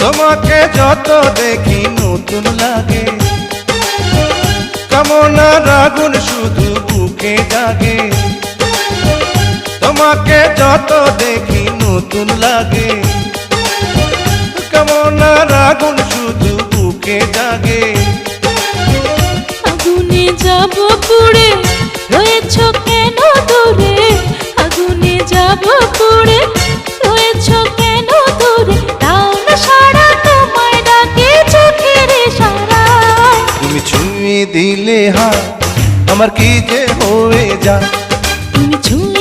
তোমাকে যত দেখি নতুন লাগে, কামনার আগুন শুধু বুকে জাগে। তোমাকে যত দেখি নতুন লাগে, কামনার আগুন শুধু বুকে জাগে। আগুনে যাব পুড়ে, রয়েছ কেন দূরে? আগুনে যাব পুড়ে, রয়েছ কেন দূরে? দাও না সারা, তোমায় ডাকে চোখের ইশারায়। তুমি ছুঁয়ে দিলে হাত, আমার কি যে হয়ে যায়। তুমি ছুঁয়ে